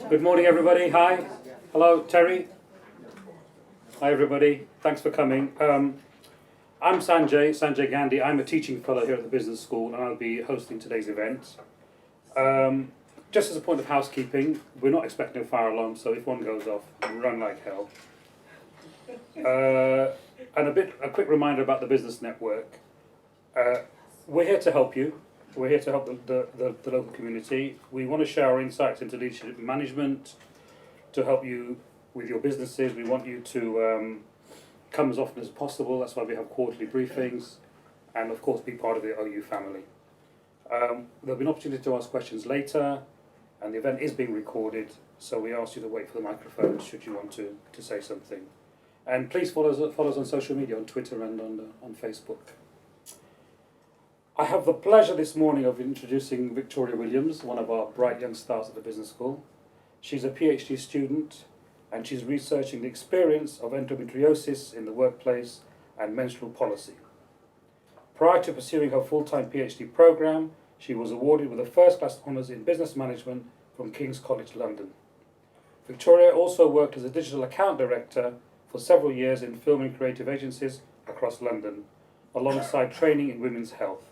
Good morning, everybody. Hi. Hello, Terry. Hi, everybody. Thanks for coming. I'm Sanjay Gandhi. I'm a teaching fellow here at the business school, and I'll be hosting today's event. Just as a point of housekeeping, we're not expecting a fire alarm, so if one goes off, run like hell. And a quick reminder about the business network. We're here to help you. We're here to help the local community. We want to share our insights into leadership and management to help you with your businesses. We want you to come as often as possible. That's why we have quarterly briefings. And of course, be part of the OU family. There'll be an opportunity to ask questions later. And the event is being recorded. So we ask you to wait for the microphone should you want to say something. And please follow us on social media, on Twitter and on Facebook. I have the pleasure this morning of introducing Victoria Williams, one of our bright young stars at the business school. She's a PhD student and she's researching the experience of endometriosis in the workplace and menstrual policy. Prior to pursuing her full-time PhD program, she was awarded with a first-class honours in business management from King's College London. Victoria also worked as a digital account director for several years in film and creative agencies across London, alongside training in women's health.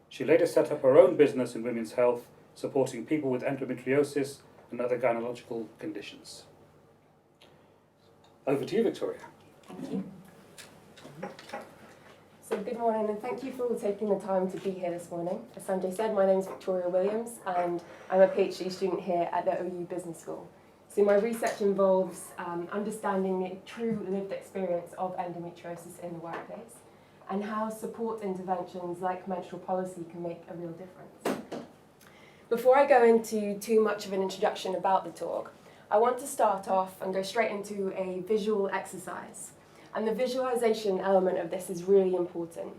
She later set up her own business in women's health, supporting people with endometriosis and other gynecological conditions. Over to you, Victoria. Thank you. So good morning, and thank you for all taking the time to be here this morning. As Sanjay said, my name is Victoria Williams, and I'm a PhD student here at the OU Business School. So my research involves understanding the true lived experience of endometriosis in the workplace, and how support interventions like menstrual policy can make a real difference. Before I go into too much of an introduction about the talk, I want to start off and go straight into a visual exercise. And the visualization element of this is really important.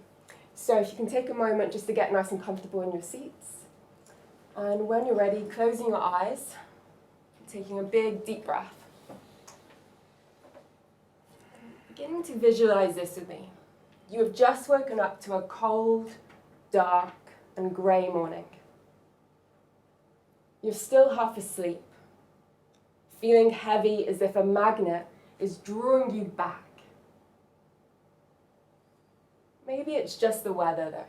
So if you can take a moment just to get nice and comfortable in your seats. And when you're ready, closing your eyes, taking a big deep breath. Beginning to visualize this with me. You have just woken up to a cold, dark, and grey morning. You're still half asleep, feeling heavy as if a magnet is drawing you back. Maybe it's just the weather, though.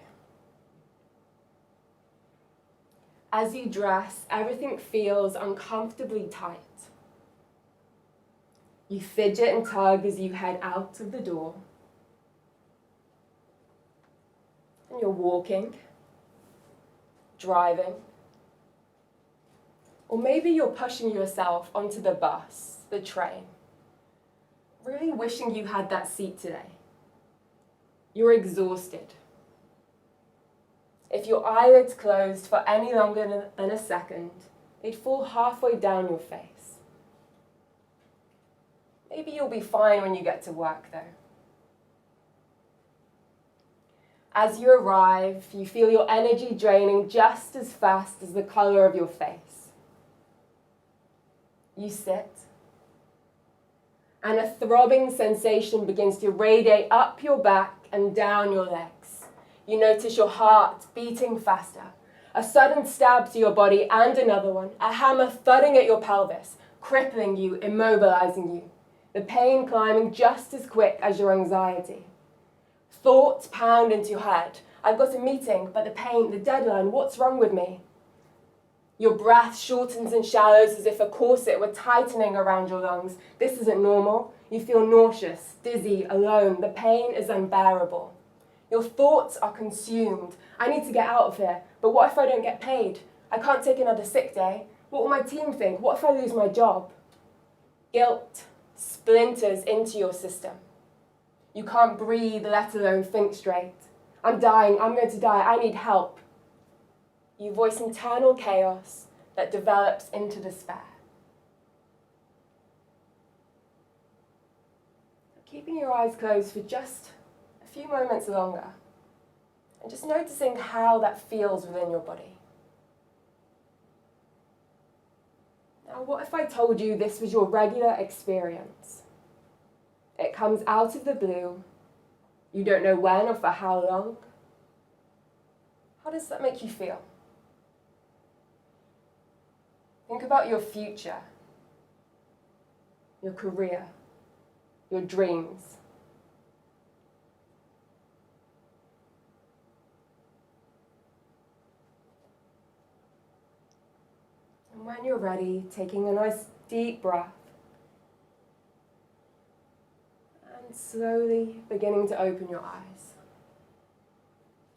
As you dress, everything feels uncomfortably tight. You fidget and tug as you head out of the door. And you're walking, driving, or maybe you're pushing yourself onto the bus, the train, really wishing you had that seat today. You're exhausted. If your eyelids closed for any longer than a second, they'd fall halfway down your face. Maybe you'll be fine when you get to work, though. As you arrive, you feel your energy draining just as fast as the colour of your face. You sit, and a throbbing sensation begins to radiate up your back and down your legs. You notice your heart beating faster, a sudden stab to your body and another one, a hammer thudding at your pelvis, crippling you, immobilizing you, the pain climbing just as quick as your anxiety. Thoughts pound into your head. I've got a meeting, but the pain, the deadline, what's wrong with me? Your breath shortens and shallows as if a corset were tightening around your lungs. This isn't normal. You feel nauseous, dizzy, alone. The pain is unbearable. Your thoughts are consumed. I need to get out of here, but what if I don't get paid? I can't take another sick day. What will my team think? What if I lose my job? Guilt splinters into your system. You can't breathe, let alone think straight. I'm dying, I'm going to die, I need help. You voice internal chaos that develops into despair. Keeping your eyes closed for just a few moments longer, and just noticing how that feels within your body. Now, what if I told you this was your regular experience? It comes out of the blue. You don't know when or for how long. How does that make you feel? Think about your future, your career, your dreams. And when you're ready, taking a nice deep breath and slowly beginning to open your eyes.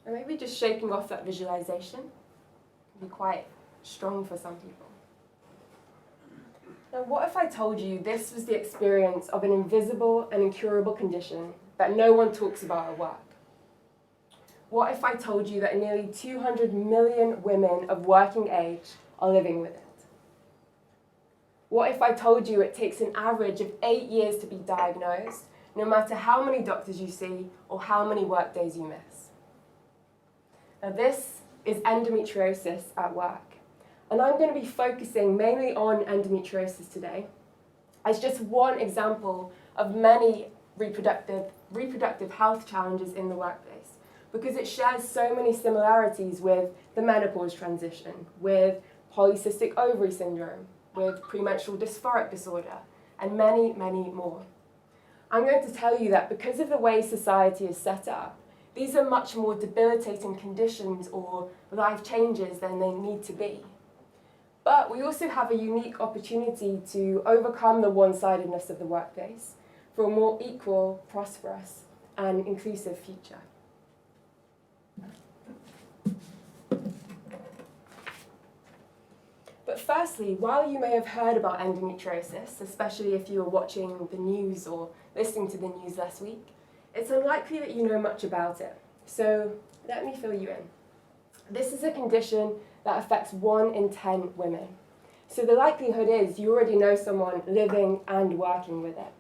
And maybe just shaking off that visualization can be quite strong for some people. Now, what if I told you this was the experience of an invisible and incurable condition that no one talks about at work? What if I told you that nearly 200 million women of working age are living with it? What if I told you it takes an average of 8 years to be diagnosed, no matter how many doctors you see or how many work days you miss? Now, this is endometriosis at work. And I'm going to be focusing mainly on endometriosis today as just one example of many reproductive health challenges in the workplace, because it shares so many similarities with the menopause transition, with polycystic ovary syndrome, with premenstrual dysphoric disorder, and many, many more. I'm going to tell you that because of the way society is set up, these are much more debilitating conditions or life changes than they need to be. But we also have a unique opportunity to overcome the one-sidedness of the workplace for a more equal, prosperous, and inclusive future. But firstly, while you may have heard about endometriosis, especially if you were watching the news or listening to the news last week, it's unlikely that you know much about it. So let me fill you in. This is a condition that affects 1 in 10 women. So the likelihood is you already know someone living and working with it.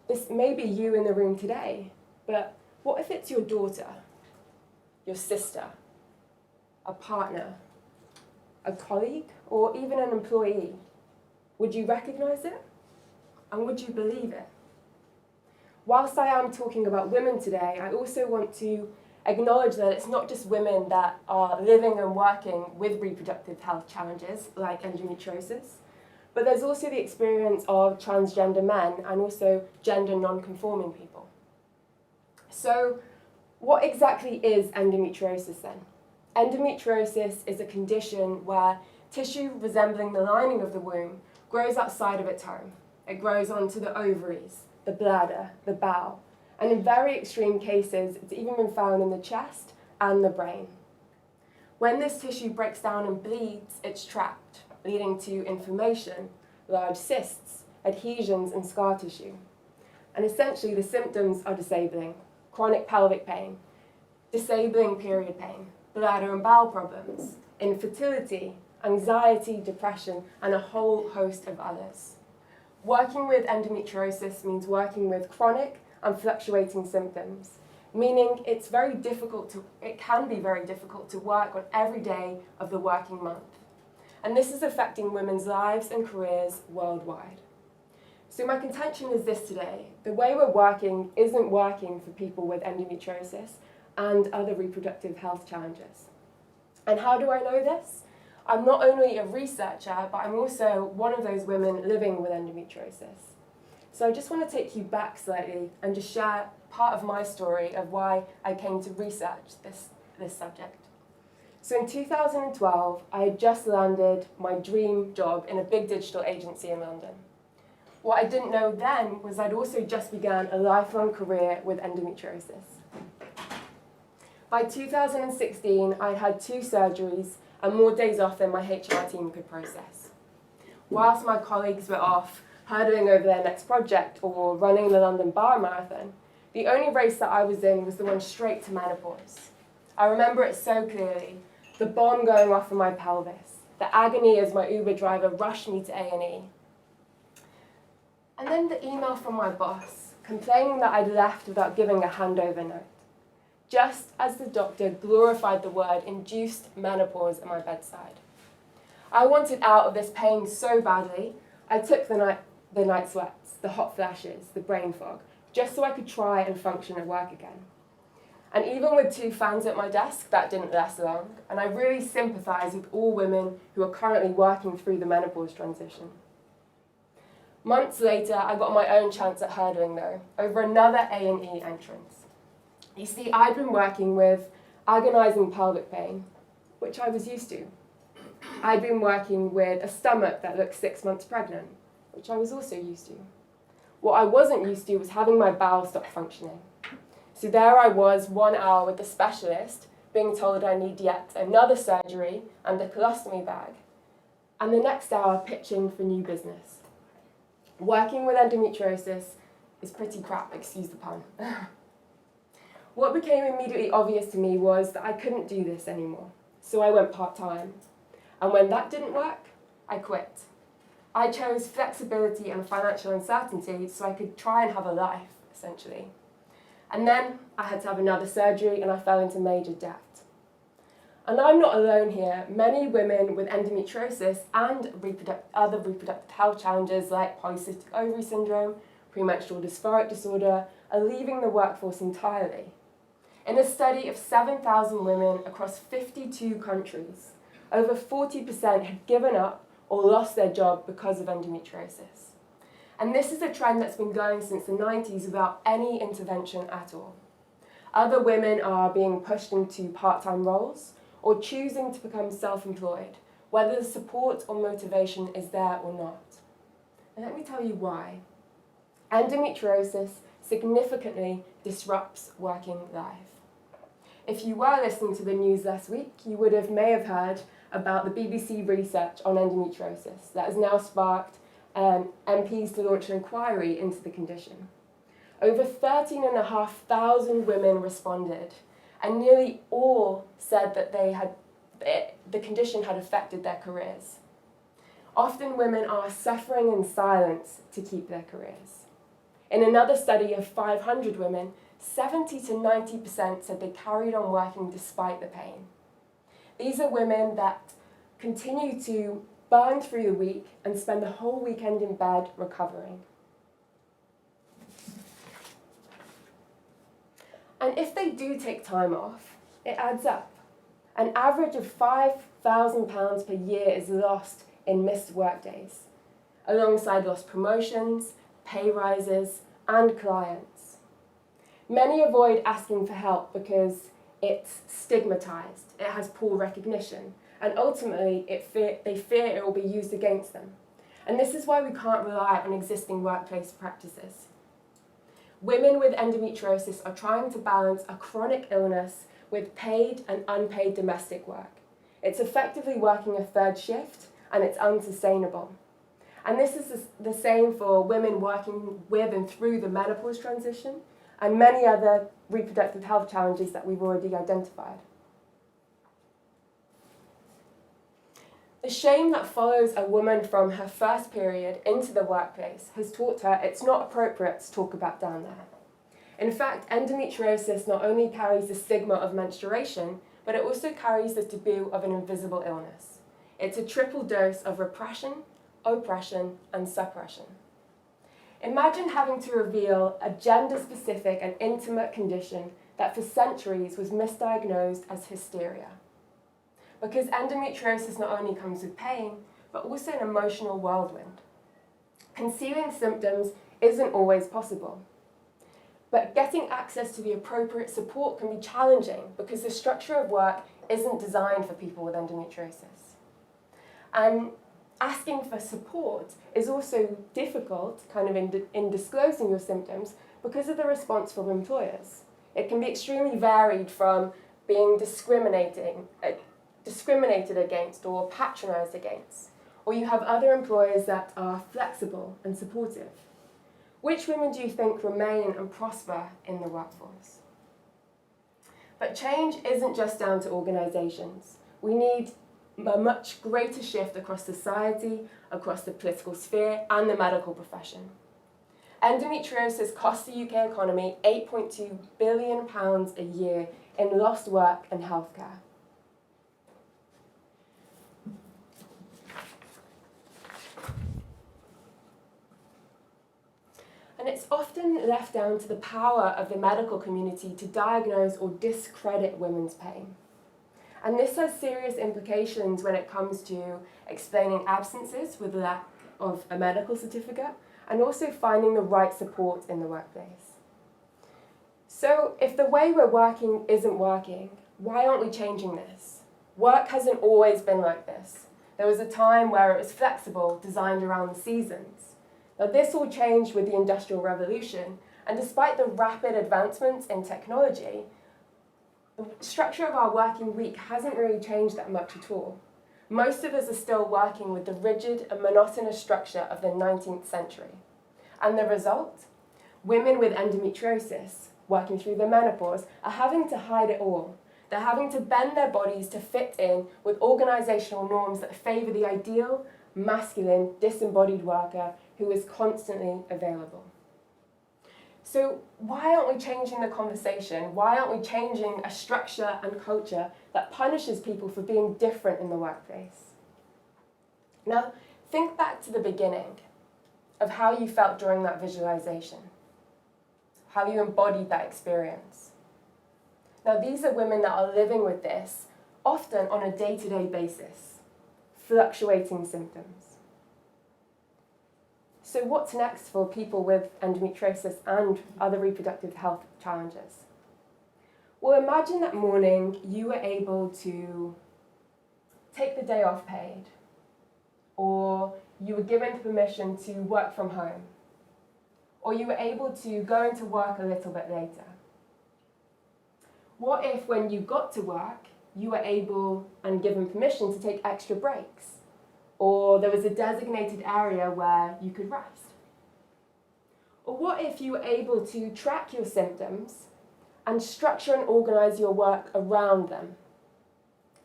This may be you in the room today, but what if it's your daughter, your sister, a partner, a colleague, or even an employee? Would you recognize it? And would you believe it? Whilst I am talking about women today, I also want to acknowledge that it's not just women that are living and working with reproductive health challenges like endometriosis, but there's also the experience of transgender men and also gender non-conforming people. So what exactly is endometriosis then? Endometriosis is a condition where tissue resembling the lining of the womb grows outside of its home. It grows onto the ovaries, the bladder, the bowel, and in very extreme cases, it's even been found in the chest and the brain. When this tissue breaks down and bleeds, it's trapped, leading to inflammation, large cysts, adhesions, and scar tissue. And essentially, the symptoms are disabling: chronic pelvic pain, disabling period pain, bladder and bowel problems, infertility, anxiety, depression, and a whole host of others. Working with endometriosis means working with chronic and fluctuating symptoms, meaning it can be very difficult to work on every day of the working month. And this is affecting women's lives and careers worldwide. So my contention is this today: the way we're working isn't working for people with endometriosis and other reproductive health challenges. And how do I know this? I'm not only a researcher, but I'm also one of those women living with endometriosis. So I just want to take you back slightly and just share part of my story of why I came to research this subject. So in 2012, I had just landed my dream job in a big digital agency in London. What I didn't know then was I'd also just began a lifelong career with endometriosis. By 2016, I'd had 2 surgeries and more days off than my HR team could process. Whilst my colleagues were off hurdling over their next project or running the London Bar Marathon, the only race that I was in was the one straight to menopause. I remember it so clearly: the bomb going off in my pelvis, the agony as my Uber driver rushed me to A&E. And then the email from my boss complaining that I'd left without giving a handover note, just as the doctor glorified the word induced menopause at my bedside. I wanted out of this pain so badly, I took the night sweats, the hot flashes, the brain fog, just so I could try and function at work again. And even with 2 fans at my desk, that didn't last long, and I really sympathise with all women who are currently working through the menopause transition. Months later, I got my own chance at hurdling though, over another A&E entrance. You see, I'd been working with agonising pelvic pain, which I was used to. I'd been working with a stomach that looked 6 months pregnant, which I was also used to. What I wasn't used to was having my bowel stop functioning. So there I was, 1 hour with the specialist, being told I need yet another surgery and a colostomy bag, and the next hour pitching for new business. Working with endometriosis is pretty crap, excuse the pun. What became immediately obvious to me was that I couldn't do this anymore, so I went part-time. And when that didn't work, I quit. I chose flexibility and financial uncertainty so I could try and have a life, essentially. And then I had to have another surgery and I fell into major debt. And I'm not alone here. Many women with endometriosis and other reproductive health challenges like polycystic ovary syndrome, premenstrual dysphoric disorder, are leaving the workforce entirely. In a study of 7,000 women across 52 countries, over 40% had given up or lost their job because of endometriosis. And this is a trend that's been going since the 90s without any intervention at all. Other women are being pushed into part-time roles or choosing to become self-employed, whether the support or motivation is there or not. And let me tell you why. Endometriosis significantly disrupts working life. If you were listening to the news last week, you may have heard about the BBC research on endometriosis that has now sparked MPs to launch an inquiry into the condition. Over 13,500 women responded, and nearly all said that the condition had affected their careers. Often women are suffering in silence to keep their careers. In another study of 500 women, 70 to 90% said they carried on working despite the pain. These are women that continue to burn through the week and spend the whole weekend in bed recovering. And if they do take time off, it adds up. An average of £5,000 per year is lost in missed workdays, alongside lost promotions, pay rises, and clients. Many avoid asking for help because it's stigmatized, it has poor recognition, and ultimately they fear it will be used against them. And this is why we can't rely on existing workplace practices. Women with endometriosis are trying to balance a chronic illness with paid and unpaid domestic work. It's effectively working a third shift, and it's unsustainable. And this is the same for women working with and through the menopause transition, and many other reproductive health challenges that we've already identified. The shame that follows a woman from her first period into the workplace has taught her it's not appropriate to talk about down there. In fact, endometriosis not only carries the stigma of menstruation, but it also carries the taboo of an invisible illness. It's a triple dose of repression, oppression, and suppression. Imagine having to reveal a gender-specific and intimate condition that for centuries was misdiagnosed as hysteria. Because endometriosis not only comes with pain, but also an emotional whirlwind. Concealing symptoms isn't always possible. But getting access to the appropriate support can be challenging because the structure of work isn't designed for people with endometriosis. And asking for support is also difficult, in disclosing your symptoms, because of the response from employers. It can be extremely varied from being discriminated against or patronised against, or you have other employers that are flexible and supportive. Which women do you think remain and prosper in the workforce? But change isn't just down to organisations. We need a much greater shift across society, across the political sphere, and the medical profession. Endometriosis costs the UK economy £8.2 billion a year in lost work and healthcare. And it's often left down to the power of the medical community to diagnose or discredit women's pain. And this has serious implications when it comes to explaining absences with lack of a medical certificate, and also finding the right support in the workplace. So if the way we're working isn't working, why aren't we changing this? Work hasn't always been like this. There was a time where it was flexible, designed around the seasons. Now this all changed with the Industrial Revolution, and despite the rapid advancements in technology, the structure of our working week hasn't really changed that much at all. Most of us are still working with the rigid and monotonous structure of the 19th century. And the result? Women with endometriosis, working through the menopause, are having to hide it all. They're having to bend their bodies to fit in with organisational norms that favour the ideal, masculine, disembodied worker who is constantly available. So why aren't we changing the conversation? Why aren't we changing a structure and culture that punishes people for being different in the workplace? Now, think back to the beginning of how you felt during that visualization, how you embodied that experience. Now, these are women that are living with this, often on a day-to-day basis, fluctuating symptoms. So what's next for people with endometriosis and other reproductive health challenges? Well, imagine that morning you were able to take the day off paid, or you were given permission to work from home, or you were able to go into work a little bit later. What if when you got to work, you were able and given permission to take extra breaks? Or there was a designated area where you could rest? Or what if you were able to track your symptoms and structure and organise your work around them?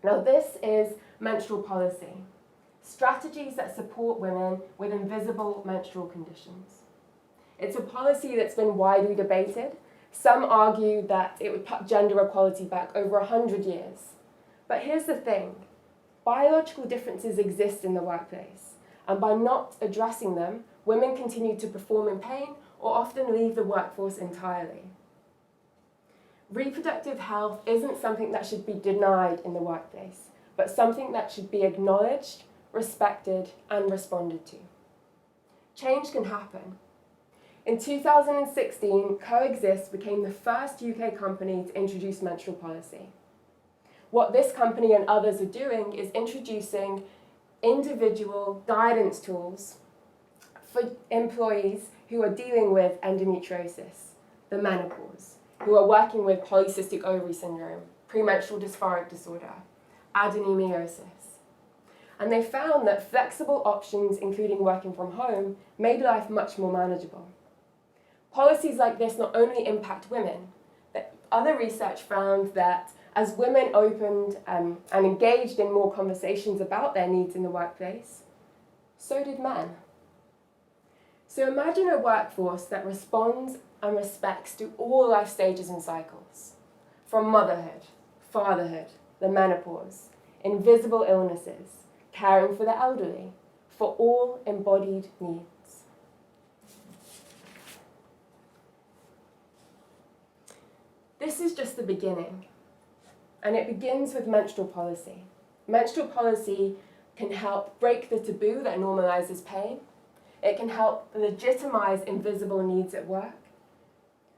Now this is menstrual policy, strategies that support women with invisible menstrual conditions. It's a policy that's been widely debated. Some argue that it would put gender equality back over 100 years. But here's the thing. Biological differences exist in the workplace, and by not addressing them, women continue to perform in pain or often leave the workforce entirely. Reproductive health isn't something that should be denied in the workplace, but something that should be acknowledged, respected, and responded to. Change can happen. In 2016, Coexist became the first UK company to introduce menstrual policy. What this company and others are doing is introducing individual guidance tools for employees who are dealing with endometriosis, the menopause, who are working with polycystic ovary syndrome, premenstrual dysphoric disorder, adenomyosis. And they found that flexible options, including working from home, made life much more manageable. Policies like this not only impact women, but other research found that as women opened and engaged in more conversations about their needs in the workplace, so did men. So imagine a workforce that responds and respects to all life stages and cycles, from motherhood, fatherhood, the menopause, invisible illnesses, caring for the elderly, for all embodied needs. This is just the beginning. And it begins with menstrual policy. Menstrual policy can help break the taboo that normalizes pain. It can help legitimize invisible needs at work.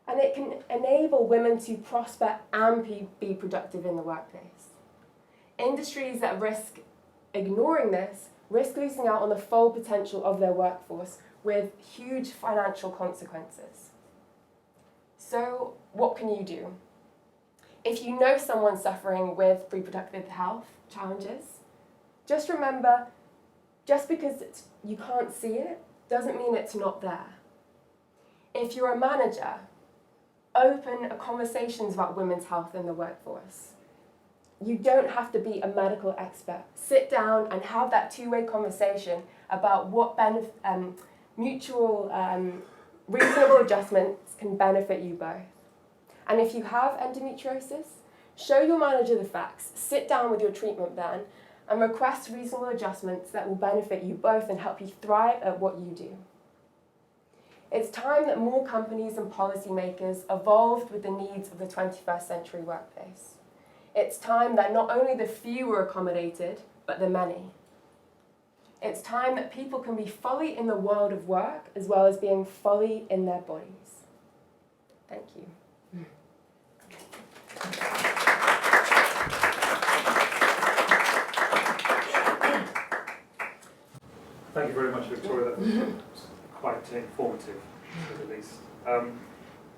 And it can enable women to prosper and be productive in the workplace. Industries that risk ignoring this risk losing out on the full potential of their workforce with huge financial consequences. So what can you do? If you know someone suffering with reproductive health challenges, just remember, just because you can't see it, doesn't mean it's not there. If you're a manager, open conversations about women's health in the workforce. You don't have to be a medical expert. Sit down and have that two-way conversation about what mutual reasonable adjustments can benefit you both. And if you have endometriosis, show your manager the facts, sit down with your treatment plan, and request reasonable adjustments that will benefit you both and help you thrive at what you do. It's time that more companies and policymakers evolved with the needs of the 21st century workplace. It's time that not only the few were accommodated, but the many. It's time that people can be fully in the world of work as well as being fully in their bodies. Thank you. Thank you very much, Victoria. That was quite informative, to say the least.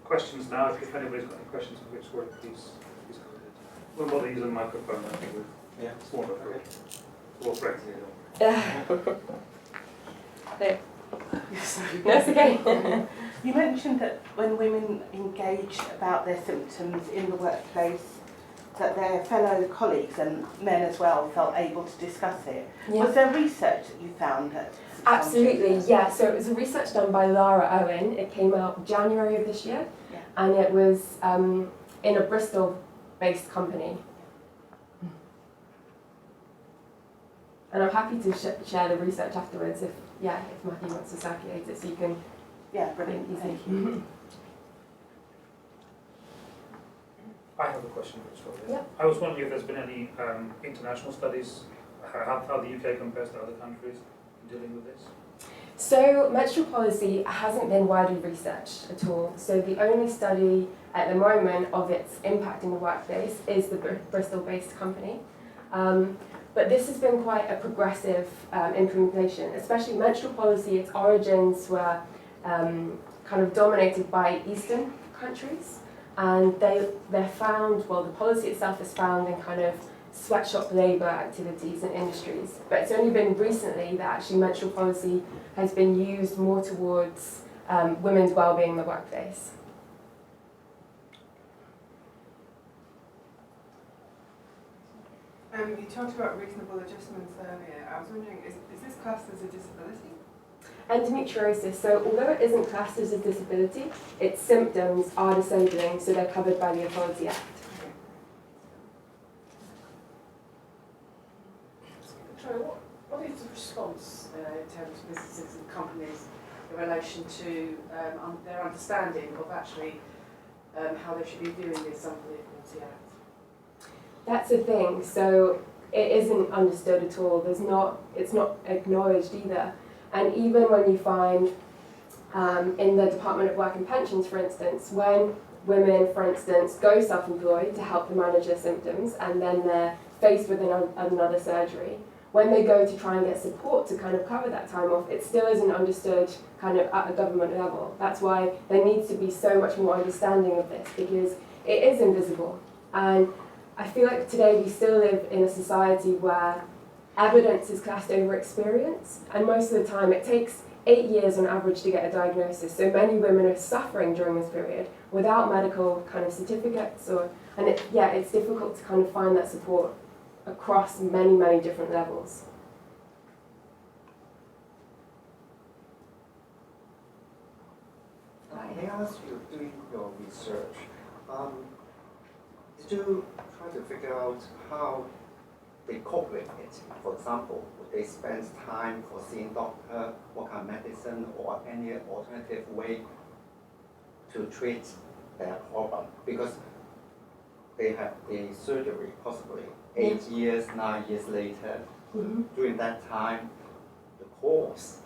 Questions now. If anybody's got any questions for Victoria, please go ahead. We'll bother using the microphone. I think it's more of a friends here. That's okay. You mentioned that when women engage about their symptoms in the workplace, that their fellow colleagues and men as well felt able to discuss it. Yeah. Was there research that you found that? Absolutely, yeah. So it was a research done by Lara Owen. It came out January of this year, Yeah. and it was in a Bristol-based company. And I'm happy to share the research afterwards if Matthew wants to circulate it, so you can. Yeah, brilliant. Thank you. I have a question, Victoria. Yeah. I was wondering if there's been any international studies, how the UK compares to other countries in dealing with this? So menstrual policy hasn't been widely researched at all. So the only study at the moment of its impact in the workplace is the Bristol-based company. But this has been quite a progressive implementation, especially menstrual policy. Its origins were kind of dominated by Eastern countries, and they're found, well, the policy itself is found in kind of sweatshop labour activities and industries. But it's only been recently that actually menstrual policy has been used more towards women's well-being in the workplace. You talked about reasonable adjustments earlier. I was wondering, is this classed as a disability? Endometriosis, so although it isn't classed as a disability, its symptoms are disabling, so they're covered by the Equality Act. Victoria, what is the response in terms of businesses and companies in relation to their understanding of actually how they should be viewing this under the Equality Act? That's the thing, so it isn't understood at all. It's not acknowledged either. And even when you find in the Department of Work and Pensions, for instance, when women, for instance, go self-employed to help them manage their symptoms and then they're faced with another surgery, when they go to try and get support to kind of cover that time off, it still isn't understood kind of at a government level. That's why there needs to be so much more understanding of this, because it is invisible. And I feel like today we still live in a society where evidence is classed over experience, and most of the time it takes 8 years on average to get a diagnosis. So many women are suffering during this period without medical kind of certificates, it's difficult to kind of find that support across many, many different levels. May I ask you, doing your research, did you try to figure out how they cope with it? For example, would they spend time for seeing doctor, what kind of medicine, or any alternative way to treat their problem? Because they have a surgery possibly 8 years, 9 years later. Mm-hmm. During that time, the course,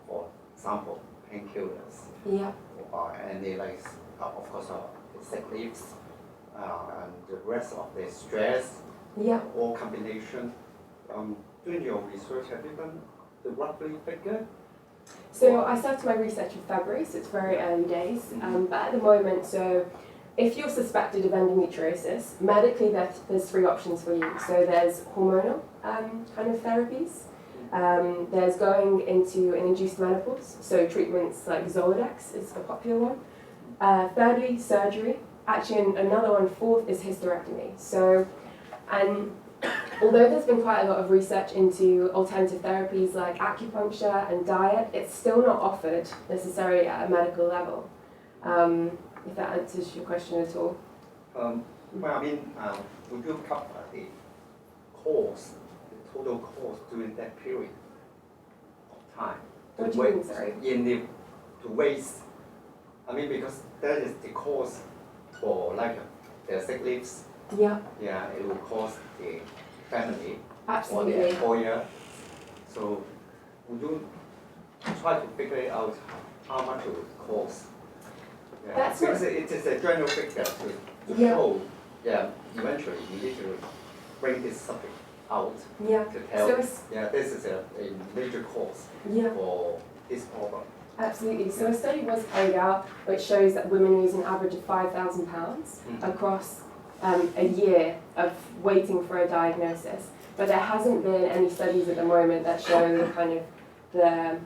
for example, painkillers, Yeah. or any of course, the sick leaves, and the rest of the stress, Yeah. all combination. Doing your research, have you done the roughly figure? So I started my research in February, so it's very early days. But at the moment, so if you're suspected of endometriosis, medically there's 3 options for you. So there's hormonal kind of therapies. There's going into an induced menopause, so treatments like Zoladex is a popular one. Thirdly, surgery. Actually, another one, fourth, is hysterectomy. So, and although there's been quite a lot of research into alternative therapies like acupuncture and diet, it's still not offered necessarily at a medical level. If that answers your question at all. Well, I mean, would you cover the cost, the total cost during that period of time? What do you mean, sorry? To waste, I mean, because that is the cost for the sick leaves. Yeah. Yeah, it will cost the family or Absolutely. the employer. So would you try to figure out how much it would cost? Yeah. That's because what- it is a general figure to Yeah. show, eventually you need to bring this subject out Yeah. to tell, So it's, this is a major cause yeah. for this problem. Absolutely. So a study was carried out which shows that women use an average of £5,000 across a year of waiting for a diagnosis. But there hasn't been any studies at the moment that show the kind of the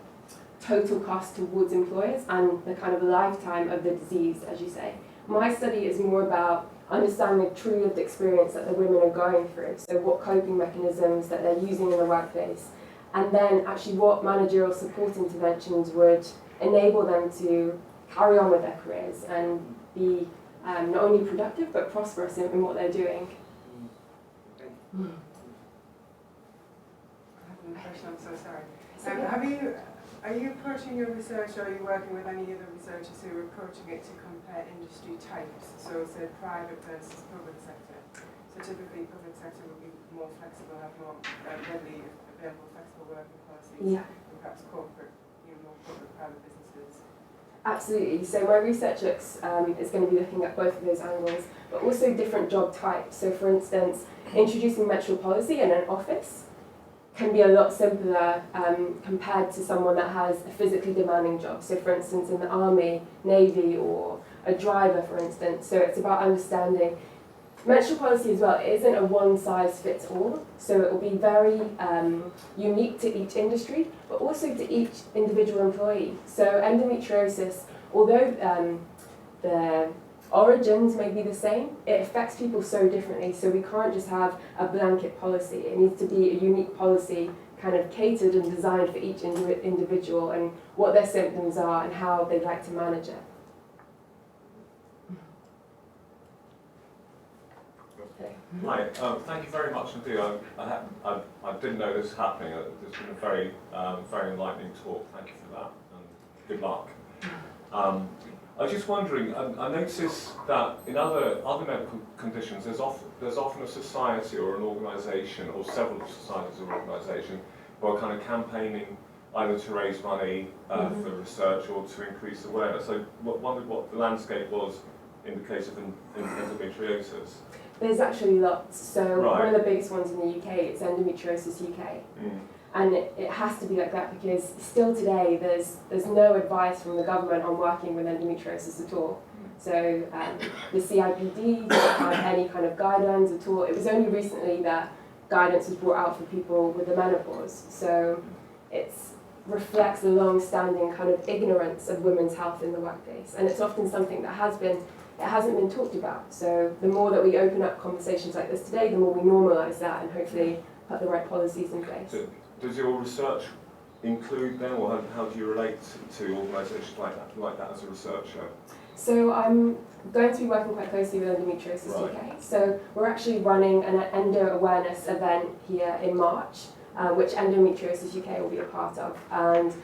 total cost towards employers and the kind of lifetime of the disease, as you say. My study is more about understanding the true lived experience that the women are going through. So what coping mechanisms that they're using in the workplace, and then actually what managerial support interventions would enable them to carry on with their careers and be not only productive but prosperous in what they're doing. Okay. I have one question, I'm so sorry. Are you approaching your research, or are you working with any other researchers who are approaching it to compare industry types? So say private versus public sector. So typically public sector will be more flexible, have more readily available flexible working policies. Yeah. And perhaps corporate, more corporate private businesses. Absolutely. So my research is going to be looking at both of those angles, but also different job types. So for instance, introducing menstrual policy in an office can be a lot simpler compared to someone that has a physically demanding job. So for instance, in the army, navy, or a driver, for instance. So it's about understanding menstrual policy as well. It isn't a one-size-fits-all. So it will be very unique to each industry, but also to each individual employee. So endometriosis, although the origins may be the same, it affects people so differently, so we can't just have a blanket policy. It needs to be a unique policy kind of catered and designed for each individual and what their symptoms are and how they'd like to manage it. Hi, thank you very much indeed. I didn't know this was happening. It's been a very, very enlightening talk. Thank you for that, and good luck. I was just wondering, I noticed that in other medical conditions, there's often a society or an organisation, or several societies or organisations, who are kind of campaigning either to raise money for research or to increase awareness. So I wondered what the landscape was in the case of endometriosis. There's actually lots. So Right. one of the biggest ones in the UK is Endometriosis UK. And it has to be like that because still today there's no advice from the government on working with endometriosis at all. So the CIPD doesn't have any kind of guidelines at all. It was only recently that guidance was brought out for people with the menopause. So it reflects the long-standing kind of ignorance of women's health in the workplace. And it's often something that hasn't been talked about. So the more that we open up conversations like this today, the more we normalise that and hopefully put the right policies in place. So does your research include them, or how do you relate to organisations like that as a researcher? So I'm going to be working quite closely with Endometriosis UK. So we're actually running an endo awareness event here in March, which Endometriosis UK will be a part of. And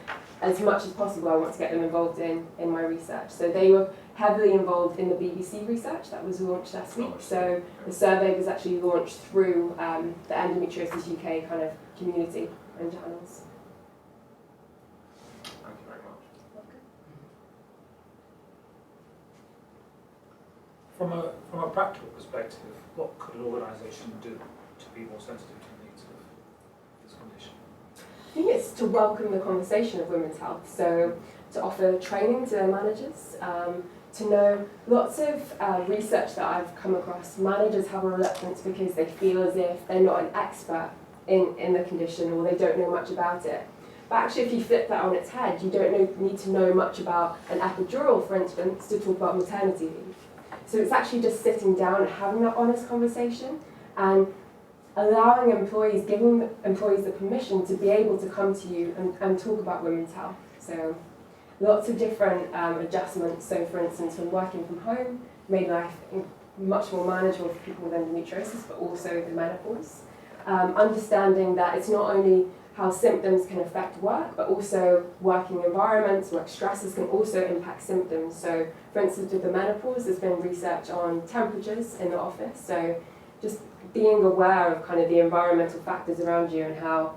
as much as possible, I want to get them involved in my research. So they were heavily involved in the BBC research that was launched last week. So the survey was actually launched through the Endometriosis UK kind of community and channels. Thank you very much. From a practical perspective, what could an organisation do to be more sensitive to the needs of this condition? I think it's to welcome the conversation of women's health. So to offer training to managers, to know lots of research that I've come across. Managers have a reluctance because they feel as if they're not an expert in the condition or they don't know much about it. But actually, if you flip that on its head, you don't need to know much about an epidural, for instance, to talk about maternity leave. So it's actually just sitting down and having that honest conversation and allowing employees, giving employees the permission to be able to come to you and talk about women's health. So lots of different adjustments. So for instance, when working from home, made life much more manageable for people with endometriosis, but also the menopause. Understanding that it's not only how symptoms can affect work, but also working environments, work stresses can also impact symptoms. So for instance, with the menopause, there's been research on temperatures in the office. So just being aware of kind of the environmental factors around you and how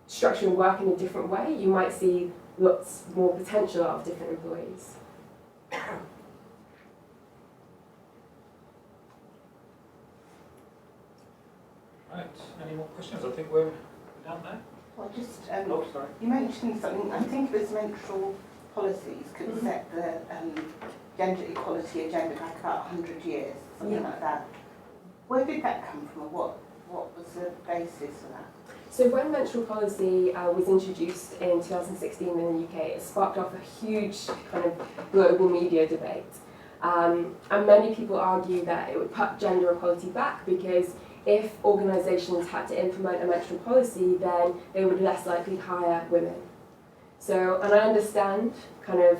structuring work in a different way, you might see lots more potential out of different employees. Right, any more questions? I think we're down there. Well, just, Oh, sorry. you mentioned something, I think it was menstrual policies could set the gender equality agenda back about 100 years, something like that. Where did that come from, or what was the basis for that? So when menstrual policy was introduced in 2016 in the UK, it sparked off a huge kind of global media debate. And many people argue that it would put gender equality back because if organisations had to implement a menstrual policy, then they would less likely hire women. So, and I understand kind of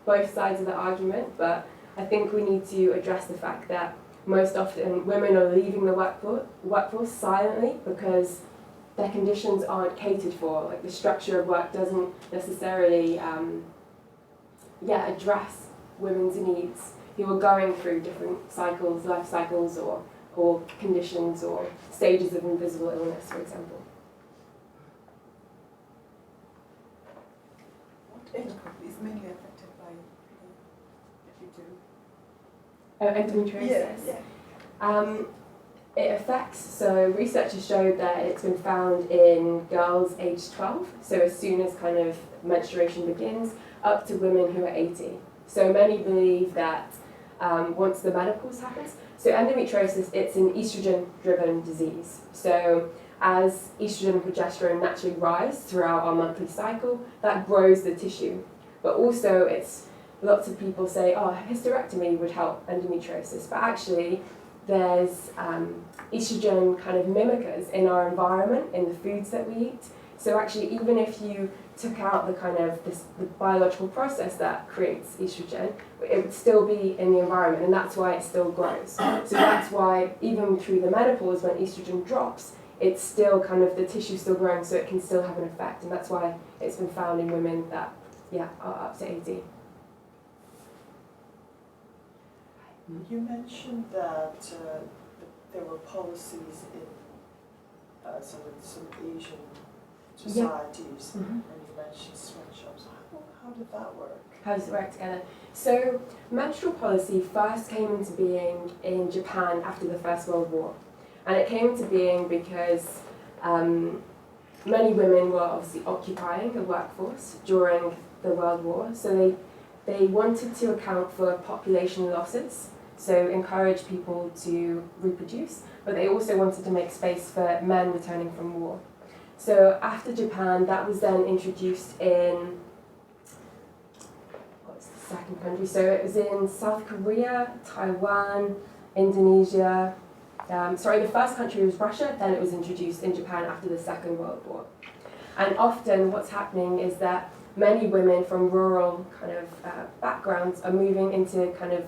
both sides of the argument, but I think we need to address the fact that most often women are leaving the workforce silently because their conditions aren't catered for. Like the structure of work doesn't necessarily address women's needs who are going through different cycles, life cycles, or conditions or stages of invisible illness, for example. What age group is mainly affected by if you do? Endometriosis. It affects, so research has showed that it's been found in girls aged 12, so as soon as kind of menstruation begins, up to women who are 80. So many believe that once the menopause happens, so endometriosis, it's an estrogen-driven disease. So as estrogen and progesterone naturally rise throughout our monthly cycle, that grows the tissue. But also it's, lots of people say, oh, hysterectomy would help endometriosis, but actually there's estrogen kind of mimickers in our environment, in the foods that we eat. So actually, even if you took out the kind of the biological process that creates estrogen, it would still be in the environment, and that's why it still grows. So that's why even through the menopause, when estrogen drops, it's still kind of, the tissue's still growing, so it can still have an effect, and that's why it's been found in women that, are up to 80. You mentioned that there were policies in some Asian societies, and you mentioned sweatshops. How did that work? How does it work together? So menstrual policy first came into being in Japan after the First World War. And it came into being because many women were obviously occupying the workforce during the World War. So they wanted to account for population losses, so encourage people to reproduce, but they also wanted to make space for men returning from war. So after Japan, that was then introduced in, what's the second country? So it was in South Korea, Taiwan, Indonesia. The first country was Russia, then it was introduced in Japan after the Second World War. And often what's happening is that many women from rural kind of backgrounds are moving into kind of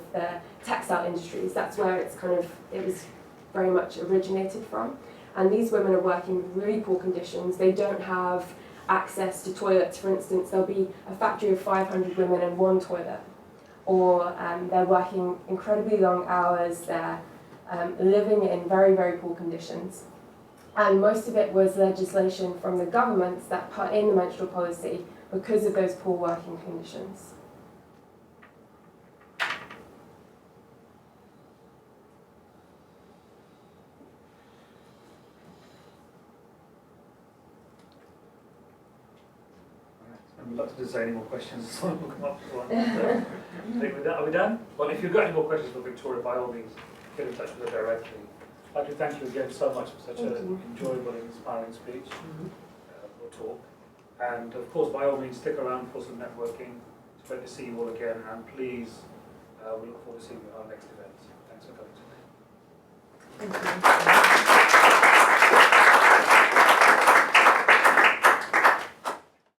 textile industries. That's where it was very much originated from. And these women are working with really poor conditions. They don't have access to toilets, for instance. There'll be a factory of 500 women and one toilet. Or they're working incredibly long hours. They're living in very, very poor conditions. And most of it was legislation from the governments that put in the menstrual policy because of those poor working conditions. I'm reluctant to say any more questions. Someone will come up with one. Are we done? Well, if you've got any more questions for Victoria, by all means, get in touch with her directly. I'd like to thank you again so much for such an enjoyable and inspiring speech or talk. And of course, by all means, stick around for some networking. It's great to see you all again, and please, we look forward to seeing you at our next event. Thanks for coming today. Thank you.